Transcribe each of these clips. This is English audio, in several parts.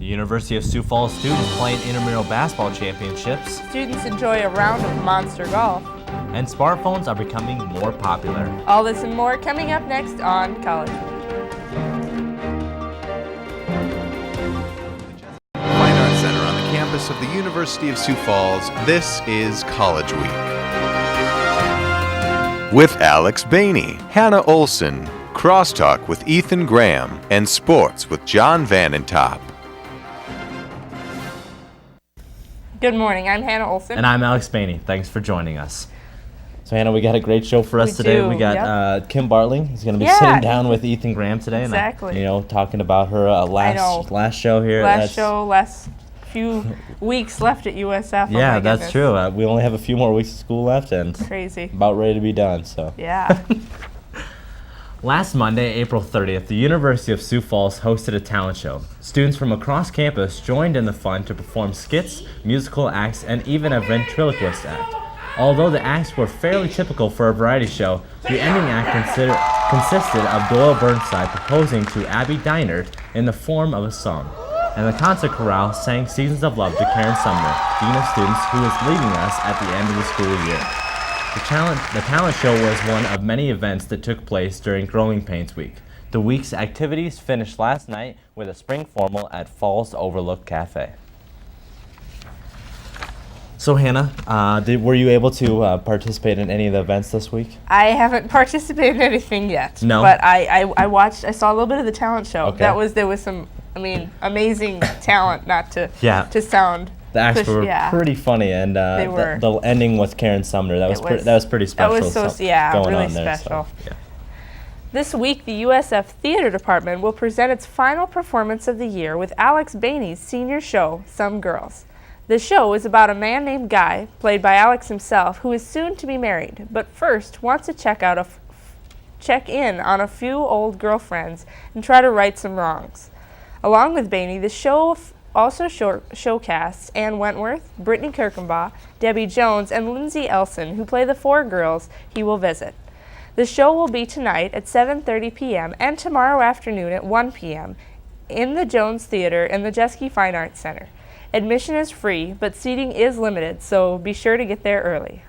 The University of Sioux Falls students play in intramural basketball championships. Students enjoy a round of monster golf. And smartphones are becoming more popular. All this and more coming up next on College Week. Fine Arts Center on the campus of the University of Sioux Falls, this is College Week. With Alex Bainey, Hannah Olson, Crosstalk with Ethan Graham, and Sports with John Vanentop. Good morning, I'm Hannah Olson. And I'm Alex Bainey. Thanks for joining us. So Hannah, we got a great show for us today. We got Kim Bartling who's going to be sitting down with Ethan Graham today. Exactly. And talking about her last show here. Last few weeks left at USF. Yeah, that's true. We only have a few more weeks of school left and crazy. About ready to be done. So yeah. Last Monday, April 30th, the University of Sioux Falls hosted a talent show. Students from across campus joined in the fun to perform skits, musical acts, and even a ventriloquist act. Although the acts were fairly typical for a variety show, the ending act consisted of Doyle Burnside proposing to Abby Deinert in the form of a song. And the concert chorale sang Seasons of Love to Karen Sumner, Dean of Students, who is leaving us at the end of the school year. The talent show was one of many events that took place during Growing Pains Week. The week's activities finished last night with a spring formal at Falls Overlook Cafe. So Hannah, were you able to participate in any of the events this week? I haven't participated in anything yet. No? But I saw a little bit of the talent show. Okay. There was some, amazing talent, not to sound. The acts were pretty funny, and the ending with Karen Sumner, that was pretty special. That was really special. This week, the USF Theater Department will present its final performance of the year with Alex Bainey's senior show, Some Girls. The show is about a man named Guy, played by Alex himself, who is soon to be married, but first wants to check in on a few old girlfriends and try to right some wrongs. Along with Bainey, the show also showcasts Ann Wentworth, Brittany Kirkenbaugh, Debbie Jones, and Lindsay Elson, who play the four girls he will visit. The show will be tonight at 7:30 p.m. and tomorrow afternoon at 1 p.m. in the Jones Theater in the Jeske Fine Arts Center. Admission is free, but seating is limited, so be sure to get there early.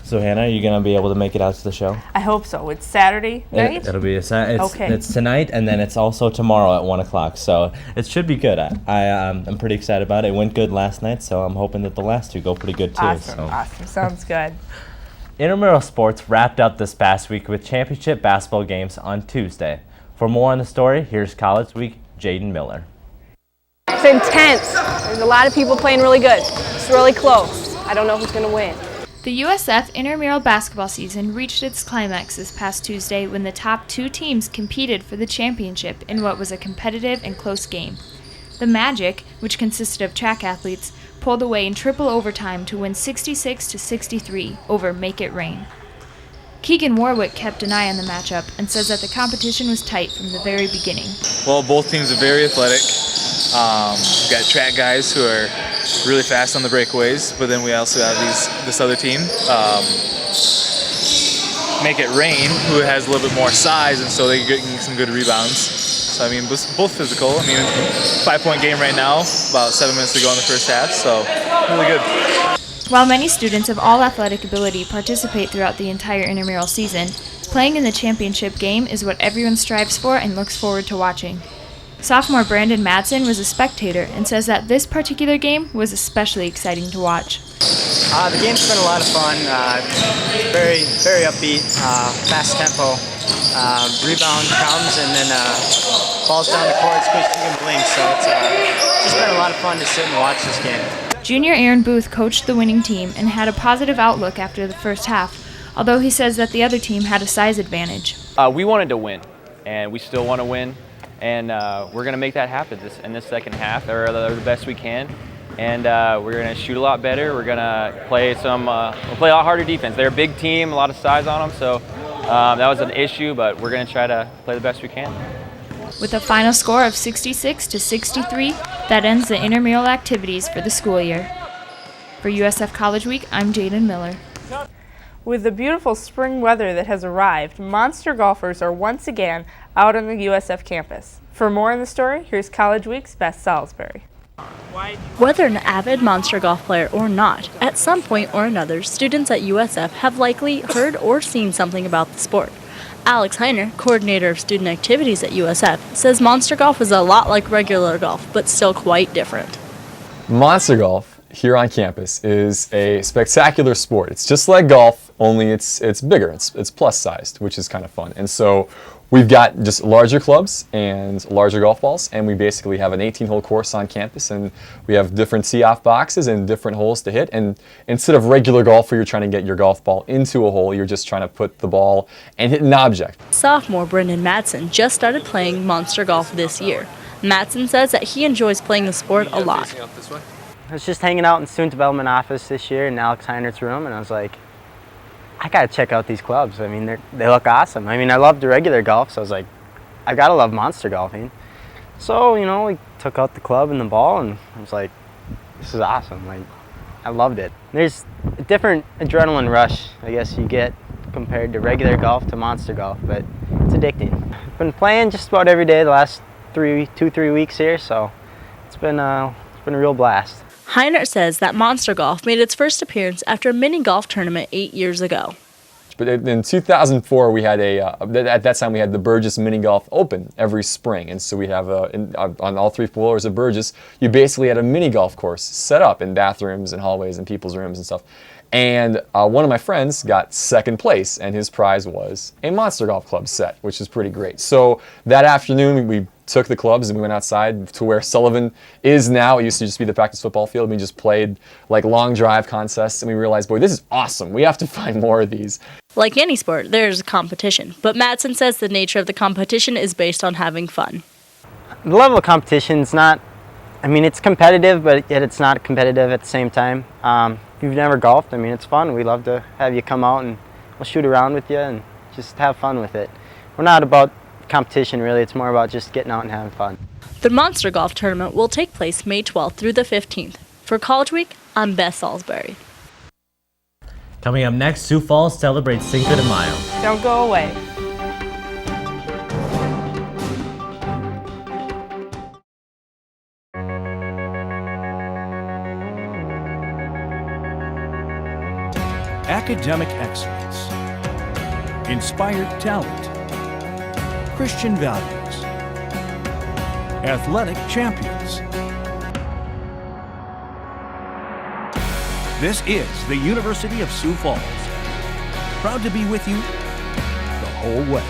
So Hannah, are you going to be able to make it out to the show? I hope so. It's Saturday night? It'll be okay. It's tonight, and then it's also tomorrow at 1 o'clock, so it should be good. I'm pretty excited about it. It went good last night, so I'm hoping that the last two go pretty good too. Awesome. Sounds good. Intramural sports wrapped up this past week with championship basketball games on Tuesday. For more on the story, here's College Week, Jaden Miller. It's intense. There's a lot of people playing really good. It's really close. I don't know who's going to win. The USF intramural basketball season reached its climax this past Tuesday when the top two teams competed for the championship in what was a competitive and close game. The Magic, which consisted of track athletes, pulled away in triple overtime to win 66-63 over Make It Rain. Keegan Warwick kept an eye on the matchup and says that the competition was tight from the very beginning. Well, both teams are very athletic. We've got track guys who are really fast on the breakaways, but then we also have this other team, Make It Rain, who has a little bit more size, and so they're getting some good rebounds. So, both physical. 5-point game right now, about 7 minutes to go in the first half, so really good. While many students of all athletic ability participate throughout the entire intramural season, playing in the championship game is what everyone strives for and looks forward to watching. Sophomore Brandon Madsen was a spectator and says that this particular game was especially exciting to watch. The game's been a lot of fun. Very, very upbeat, fast tempo. Rebound comes and then falls down the court as quick as you can blink. So it's just been a lot of fun to sit and watch this game. Junior Aaron Booth coached the winning team and had a positive outlook after the first half, although he says that the other team had a size advantage. We wanted to win, and we still want to win, and we're going to make that happen in this second half, or the best we can. And we're going to shoot a lot better. We're going to play we'll play a lot harder defense. They're a big team, a lot of size on them, so that was an issue, but we're going to try to play the best we can. With a final score of 66-63, that ends the intramural activities for the school year. For USF College Week, I'm Jaden Miller. With the beautiful spring weather that has arrived, monster golfers are once again out on the USF campus. For more on the story, here's College Week's Beth Salisbury. Whether an avid monster golf player or not, at some point or another, students at USF have likely heard or seen something about the sport. Alex Heiner, coordinator of student activities at USF, says monster golf is a lot like regular golf, but still quite different. Monster golf here on campus is a spectacular sport. It's just like golf, only it's bigger. It's plus sized, which is kind of fun. And so we've got just larger clubs and larger golf balls, and we basically have an 18-hole course on campus, and we have different tee-off boxes and different holes to hit. And instead of regular golf where you're trying to get your golf ball into a hole, you're just trying to put the ball and hit an object. Sophomore Brendan Madsen just started playing monster golf this year. Madsen says that he enjoys playing the sport a lot. I was just hanging out in student development office this year in Alex Heiner's room, and I was like, I gotta check out these clubs. I mean, they look awesome. I mean, I loved the regular golf, so I was like, I gotta love monster golfing. So, you know, we took out the club and the ball, and I was like, this is awesome. Like, I loved it. There's a different adrenaline rush, I guess you get compared to regular golf to monster golf, but it's addicting. I've been playing just about every day the last 2-3 weeks here, so it's been a real blast. Heiner says that monster golf made its first appearance after a mini golf tournament 8 years ago. But in 2004, we had at that time we had the Burgess Mini Golf Open every spring, and so we have on all 3 floors of Burgess, you basically had a mini golf course set up in bathrooms and hallways and people's rooms and stuff. And one of my friends got second place, and his prize was a monster golf club set, which is pretty great. So that afternoon, we took the clubs and we went outside to where Sullivan is now. It used to just be the practice football field. We just played like long drive contests, and we realized, boy, this is awesome. We have to find more of these. Like any sport, there's a competition, but Madsen says the nature of the competition is based on having fun. The level of competition is not, I mean, it's competitive, but yet it's not competitive at the same time. If you've never golfed, I mean, it's fun. We love to have you come out and we'll shoot around with you and just have fun with it. We're not about competition, really. It's more about just getting out and having fun. The Monster Golf Tournament will take place May 12th through the 15th. For College Week, I'm Beth Salisbury. Coming up next, Sioux Falls celebrates Cinco de Mayo. Don't go away. Academic excellence, inspired talent, Christian values, athletic champions. This is the University of Sioux Falls. Proud to be with you the whole way.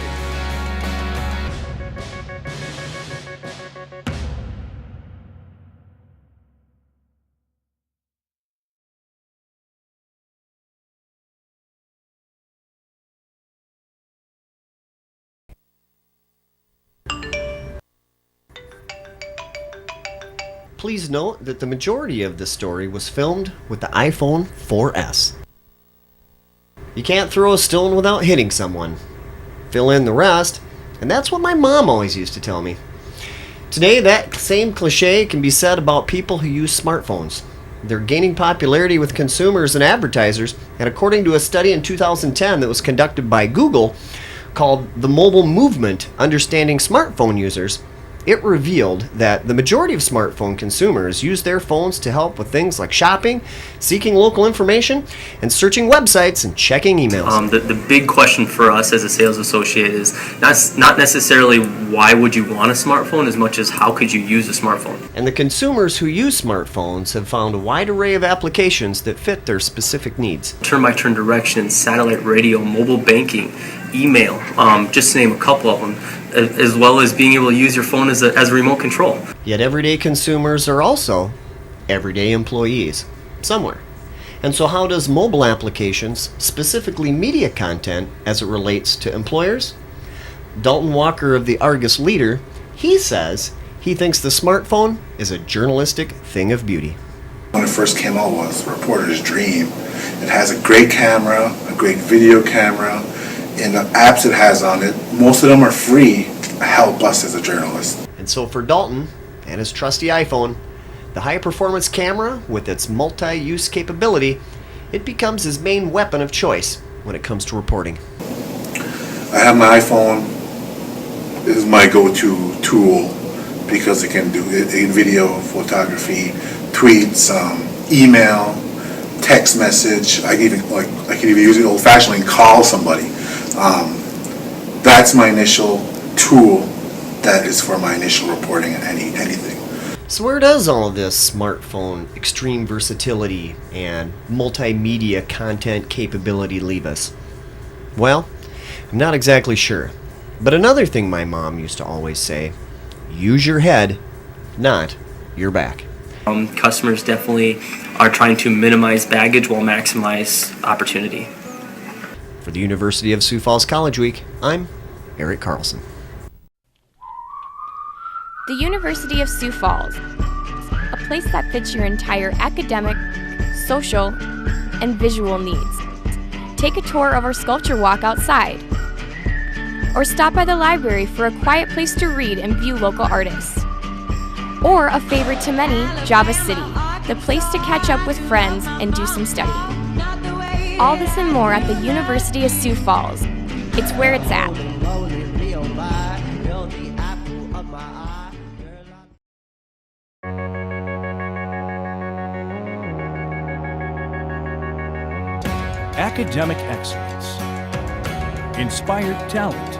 Please note that the majority of this story was filmed with the iPhone 4S. You can't throw a stone without hitting someone. Fill in the rest, and that's what my mom always used to tell me. Today, that same cliche can be said about people who use smartphones. They're gaining popularity with consumers and advertisers, and according to a study in 2010 that was conducted by Google called The Mobile Movement Understanding Smartphone Users, it revealed that the majority of smartphone consumers use their phones to help with things like shopping, seeking local information, and searching websites and checking emails. The big question for us as a sales associate is not necessarily why would you want a smartphone as much as how could you use a smartphone. And the consumers who use smartphones have found a wide array of applications that fit their specific needs. Turn-by-turn directions, satellite radio, mobile banking, email, just to name a couple of them, as well as being able to use your phone as a remote control. Yet everyday consumers are also everyday employees, somewhere. And so how does mobile applications, specifically media content, as it relates to employers? Dalton Walker of the Argus Leader, he says he thinks the smartphone is a journalistic thing of beauty. When it first came out, it was a reporter's dream. It has a great camera, a great video camera, and the apps it has on it, most of them are free, help us as a journalist. And so for Dalton and his trusty iPhone, the high-performance camera with its multi-use capability, it becomes his main weapon of choice when it comes to reporting. I have my iPhone. This is my go-to tool because it can do video, photography, tweets, email, text message. I can even use it old-fashionedly and call somebody. That's my initial tool. That is for my initial reporting on anything. So where does all of this smartphone extreme versatility and multimedia content capability leave us? Well, I'm not exactly sure. But another thing my mom used to always say, use your head, not your back. Customers definitely are trying to minimize baggage while maximize opportunity. For the University of Sioux Falls College Week, I'm Eric Carlson. The University of Sioux Falls, a place that fits your entire academic, social, and visual needs. Take a tour of our sculpture walk outside, or stop by the library for a quiet place to read and view local artists. Or a favorite to many, Java City, the place to catch up with friends and do some studying. All this and more at the University of Sioux Falls. It's where it's at. Academic excellence, inspired talent,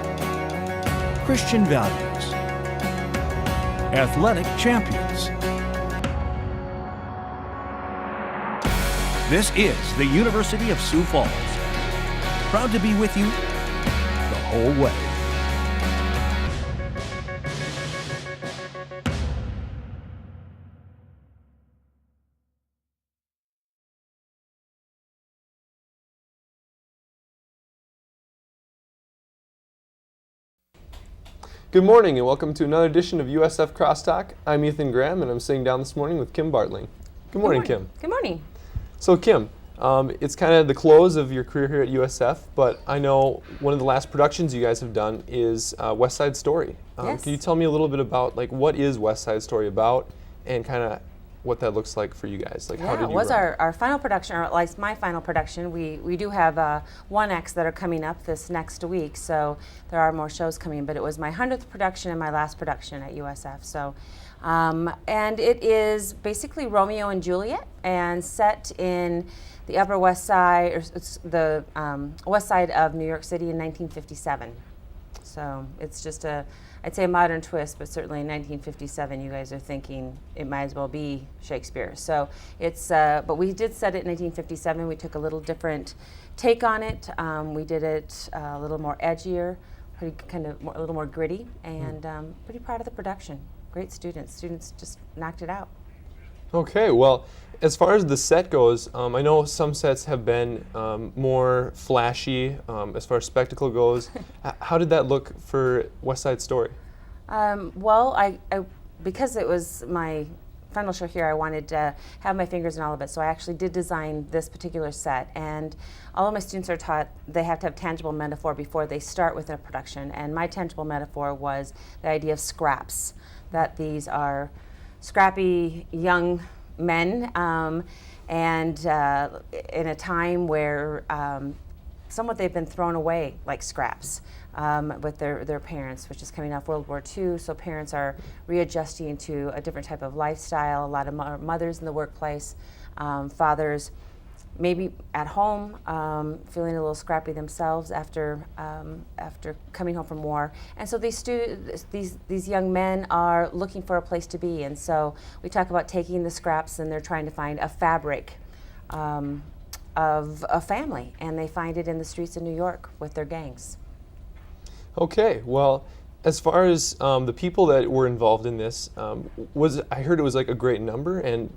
Christian values, athletic champions. This is the University of Sioux Falls, proud to be with you the whole way. Good morning and welcome to another edition of USF Crosstalk. I'm Ethan Graham and I'm sitting down this morning with Kim Bartling. Good morning, Kim. Good morning. So Kim, it's kind of the close of your career here at USF, but I know one of the last productions you guys have done is West Side Story. Yes. Can you tell me a little bit about what is West Side Story about and kind of what that looks like for you guys? How did you it was run? our final production, or at least my final production. We do have one acts that are coming up this next week, so there are more shows coming, but it was my 100th production and my last production at USF. So, and it is basically Romeo and Juliet and set in the Upper West Side, or the West Side of New York City in 1957. So it's just I'd say a modern twist, but certainly in 1957 you guys are thinking it might as well be Shakespeare. So it's, but we did set it in 1957. We took a little different take on it. We did it a little more edgier, a little more gritty, and pretty proud of the production. Great students. Students just knocked it out. Okay, well, as far as the set goes, I know some sets have been more flashy as far as spectacle goes. How did that look for West Side Story? Well, I because it was my final show here, I wanted to have my fingers in all of it, so I actually did design this particular set. And all of my students are taught they have to have tangible metaphor before they start with a production. And my tangible metaphor was the idea of scraps, that these are scrappy young men, and in a time where somewhat they've been thrown away like scraps with their parents, which is coming off World War II, so parents are readjusting to a different type of lifestyle. A lot of mothers in the workplace, fathers maybe at home feeling a little scrappy themselves after coming home from war. And so these young men are looking for a place to be, and so we talk about taking the scraps and they're trying to find a fabric of a family, and they find it in the streets of New York with their gangs. Okay, well, as far as the people that were involved in this, I heard it was like a great number, and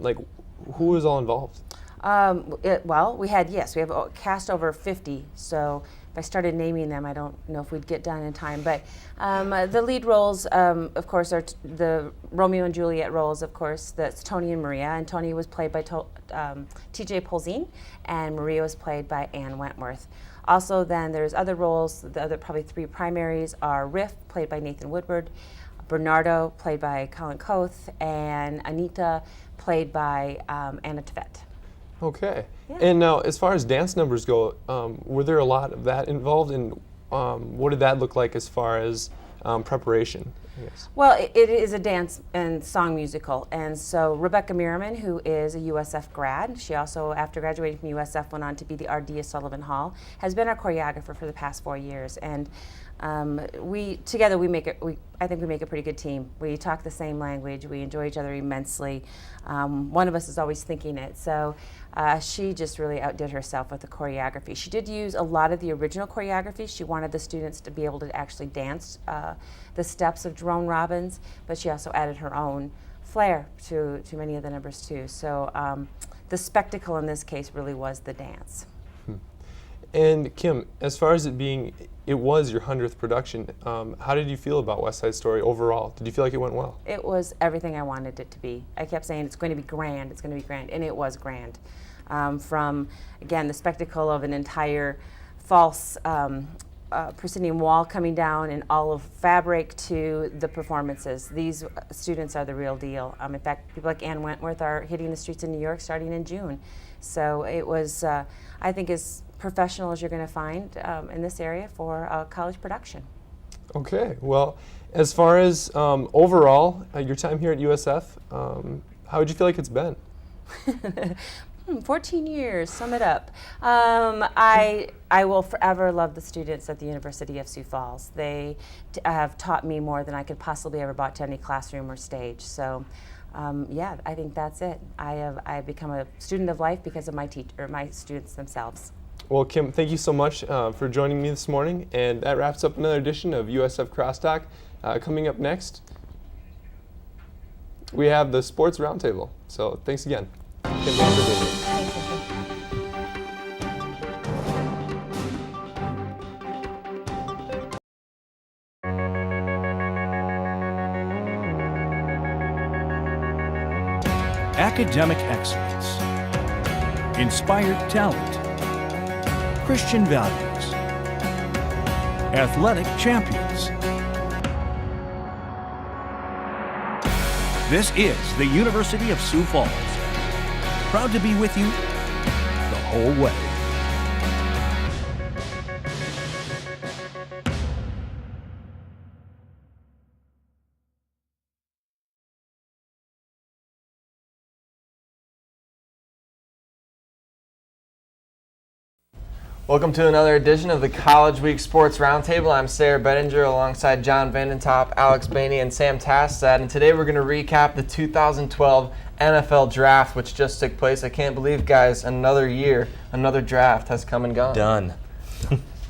who was all involved? Well, we have a cast over 50, so if I started naming them, I don't know if we'd get done in time, but the lead roles, of course, are the Romeo and Juliet roles, of course. That's Tony and Maria, and Tony was played by T.J. Polzin, and Maria was played by Anne Wentworth. Also, then there's other roles. The other probably three primaries are Riff, played by Nathan Woodward, Bernardo, played by Colin Koth, and Anita, played by Anna Tvet. Okay. Yeah. And now, as far as dance numbers go, were there a lot of that involved? And what did that look like as far as preparation? I guess? Well, it is a dance and song musical, and so Rebecca Merriman, who is a USF grad, she also, after graduating from USF, went on to be the RD of Sullivan Hall, has been our choreographer for the past 4 years, and together I think we make a pretty good team. We talk the same language, we enjoy each other immensely. One of us is always thinking it, so she just really outdid herself with the choreography. She did use a lot of the original choreography. She wanted the students to be able to actually dance the steps of Jerome Robbins, but she also added her own flair to many of the numbers too. So the spectacle in this case really was the dance. And Kim, as far as it was your 100th production, how did you feel about West Side Story overall? Did you feel like it went well? It was everything I wanted it to be. I kept saying it's going to be grand, it's going to be grand, and it was grand. From, again, the spectacle of an entire false proscenium wall coming down in all of fabric to the performances. These students are the real deal. In fact, people like Ann Wentworth are hitting the streets in New York starting in June. So it was, I think, as professional as you're going to find in this area for a college production. Okay, well, as far as overall, your time here at USF, how would you feel like it's been? 14 years, sum it up. I will forever love the students at the University of Sioux Falls. They have taught me more than I could possibly ever brought to any classroom or stage. So yeah, I think that's it. I've become a student of life because of my students themselves. Well, Kim, thank you so much for joining me this morning, and that wraps up another edition of USF Crosstalk. Coming up next, we have the Sports Roundtable. So thanks again. Kim, thanks for being here. Academic excellence, inspired talent, Christian values, athletic champions. This is the University of Sioux Falls. Proud to be with you the whole way. Welcome to another edition of the College Week Sports Roundtable. I'm Sarah Bettinger alongside John Vandentop, Alex Bainey, and Sam Tastad. And today we're going to recap the 2012 NFL Draft, which just took place. I can't believe, guys, another year, another draft has come and gone. Done.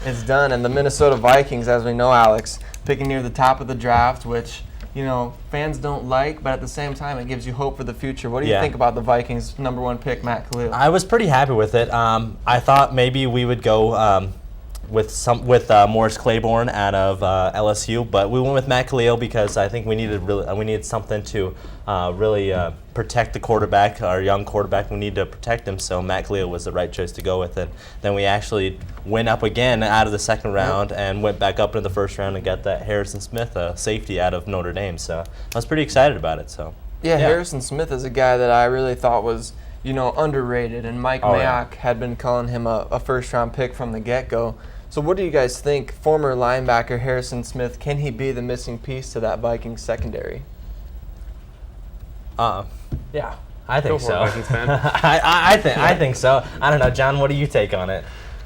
It's done. And the Minnesota Vikings, as we know, Alex, picking near the top of the draft, which, you know, fans don't like, but at the same time, it gives you hope for the future. What do you think about the Vikings' #1 pick, Matt Khalil? I was pretty happy with it. I thought maybe we would go with Morris Claiborne out of LSU, but we went with Matt Khalil because I think we needed something to really protect the quarterback, our young quarterback. We need to protect him, so Matt Khalil was the right choice to go with it. Then we actually went up again out of the second round and went back up into the first round and got that Harrison Smith safety out of Notre Dame. So I was pretty excited about it. So yeah, Harrison Smith is a guy that I really thought was, you know, underrated, and Mike Mayock had been calling him a first-round pick from the get-go. So what do you guys think? Former linebacker Harrison Smith, can he be the missing piece to that Vikings secondary? Yeah, I think so. Vikings fan. I think so. I don't know, John. What do you take on it?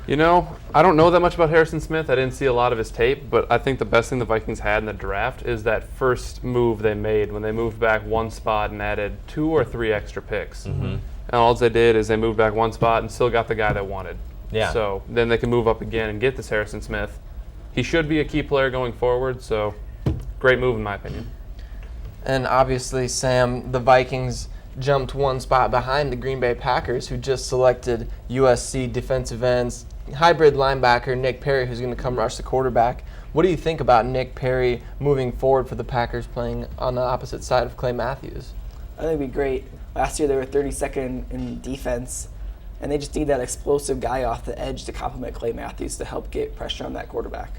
You know, I don't know that much about Harrison Smith. I didn't see a lot of his tape, but I think the best thing the Vikings had in the draft is that first move they made when they moved back one spot and added 2 or 3 extra picks. Mm-hmm. And all they did is they moved back one spot and still got the guy they wanted. Yeah. So then they can move up again and get this Harrison Smith. He should be a key player going forward, so great move in my opinion. And obviously, Sam, the Vikings jumped one spot behind the Green Bay Packers, who just selected USC defensive ends, hybrid linebacker Nick Perry, who's going to come rush the quarterback. What do you think about Nick Perry moving forward for the Packers, playing on the opposite side of Clay Matthews? I think it'd be great. Last year they were 32nd in defense, and they just need that explosive guy off the edge to complement Clay Matthews to help get pressure on that quarterback.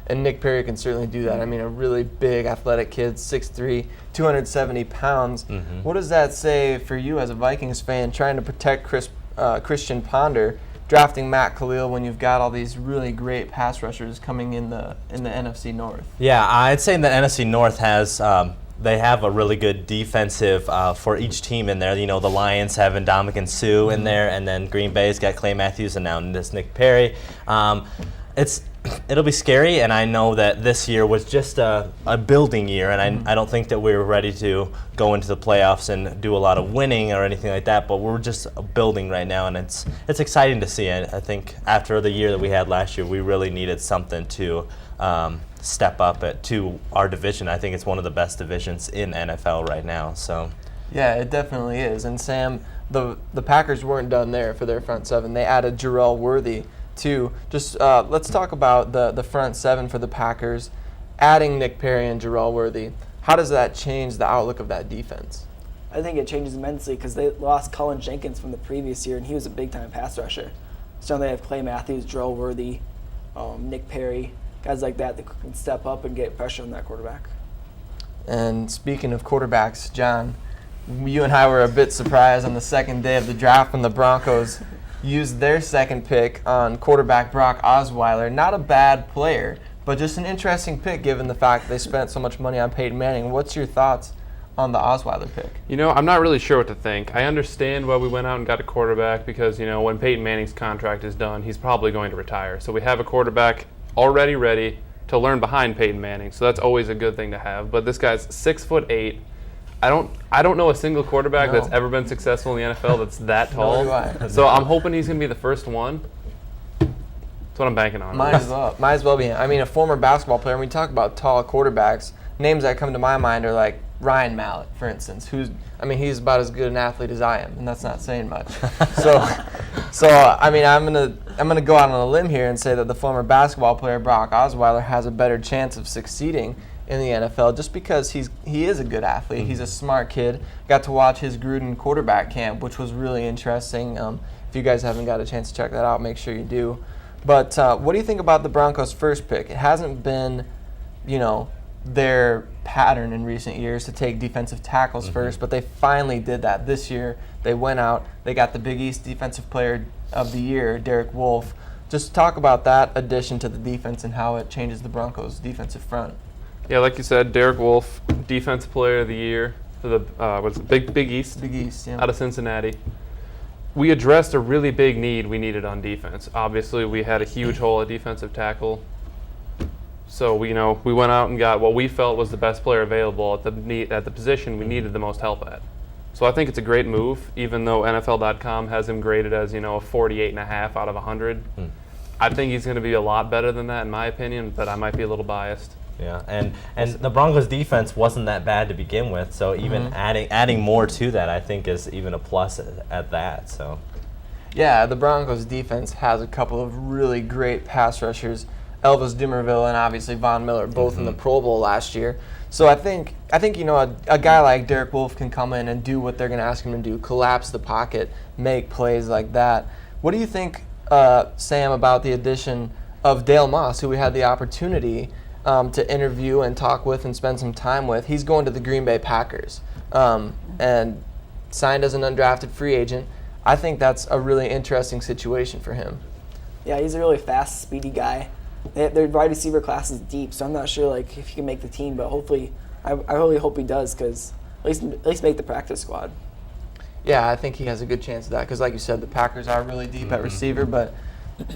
And Nick Perry can certainly do that. I mean, a really big, athletic kid, 6'3", 270 pounds. Mm-hmm. What does that say for you as a Vikings fan, trying to protect Chris Christian Ponder drafting Matt Khalil when you've got all these really great pass rushers coming in the NFC North? Yeah, I'd say the NFC North has they have a really good defensive for each team in there. You know, the Lions have Ndamukong Suh in there, and then Green Bay's got Clay Matthews, and now this Nick Perry. It'll be scary, and I know that this year was just a building year, and I don't think that we were ready to go into the playoffs and do a lot of winning or anything like that, but we're just building right now, and it's exciting to see. I think after the year that we had last year, we really needed something to step up to our division. I think it's one of the best divisions in NFL right now. So, yeah, it definitely is. And Sam, the Packers weren't done there for their front seven. They added Jarrell Worthy too. Just let's talk about the front seven for the Packers. Adding Nick Perry and Jarrell Worthy, how does that change the outlook of that defense? I think it changes immensely because they lost Cullen Jenkins from the previous year, and he was a big-time pass rusher. So now they have Clay Matthews, Jarrell Worthy, Nick Perry, guys like that can step up and get pressure on that quarterback. And speaking of quarterbacks, John, you and I were a bit surprised on the second day of the draft when the Broncos used their second pick on quarterback Brock Osweiler. Not a bad player, but just an interesting pick given the fact that they spent so much money on Peyton Manning. What's your thoughts on the Osweiler pick? You know, I'm not really sure what to think. I understand why we went out and got a quarterback because, you know, when Peyton Manning's contract is done, he's probably going to retire. So we have a quarterback already ready to learn behind Peyton Manning. So that's always a good thing to have. But this guy's 6'8". I don't know a single quarterback that's ever been successful in the NFL that's that tall. So I'm hoping he's going to be the first one. That's what I'm banking on. Might as well be. I mean, a former basketball player, when we talk about tall quarterbacks, names that come to my mind are like Ryan Mallett, for instance, he's about as good an athlete as I am, and that's not saying much. So I mean, I'm gonna go out on a limb here and say that the former basketball player Brock Osweiler has a better chance of succeeding in the NFL just because he is a good athlete. He's a smart kid. Got to watch his Gruden quarterback camp, which was really interesting. If you guys haven't got a chance to check that out, make sure you do. But what do you think about the Broncos' first pick? It hasn't been, their pattern in recent years to take defensive tackles first, but they finally did that this year. They went out, they got the Big East Defensive Player of the Year, Derek Wolfe. Just talk about that addition to the defense and how it changes the Broncos' defensive front. Yeah, like you said, Derek Wolfe, Defensive Player of the Year for the Big East? Big East, yeah. Out of Cincinnati. We addressed a really big need we needed on defense. Obviously, we had a huge hole at defensive tackle. So we went out and got what we felt was the best player available at the position we needed the most help at. So I think it's a great move, even though NFL.com has him graded as a 48.5 out of 100. I think he's going to be a lot better than that, in my opinion, but I might be a little biased. Yeah, and the Broncos' defense wasn't that bad to begin with, so even adding more to that, I think, is even a plus at that. So, yeah, the Broncos' defense has a couple of really great pass rushers. Elvis Dumervil and obviously Von Miller, both in the Pro Bowl last year. So I think a guy like Derek Wolfe can come in and do what they're going to ask him to do, collapse the pocket, make plays like that. What do you think, Sam, about the addition of Dale Moss, who we had the opportunity to interview and talk with and spend some time with? He's going to the Green Bay Packers and signed as an undrafted free agent. I think that's a really interesting situation for him. Yeah, he's a really fast, speedy guy. Their wide receiver class is deep, so I'm not sure if he can make the team, but hopefully, I really hope he does, because at least make the practice squad. Yeah, I think he has a good chance of that, because like you said, the Packers are really deep at receiver, but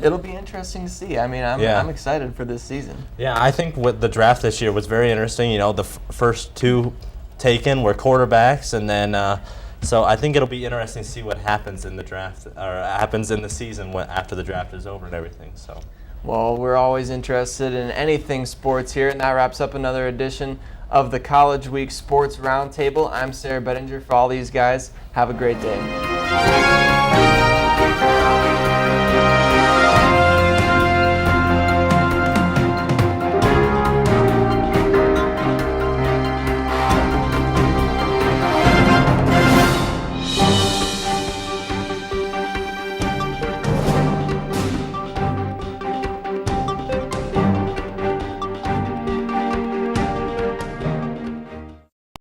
it'll be interesting to see. I mean, I'm excited for this season. Yeah, I think with the draft this year was very interesting. The first two taken were quarterbacks, and then so I think it'll be interesting to see what happens in the draft or happens in the season after the draft is over and everything. So. Well, we're always interested in anything sports here, and that wraps up another edition of the College Week Sports Roundtable. I'm Sarah Bettinger. For all these guys, have a great day.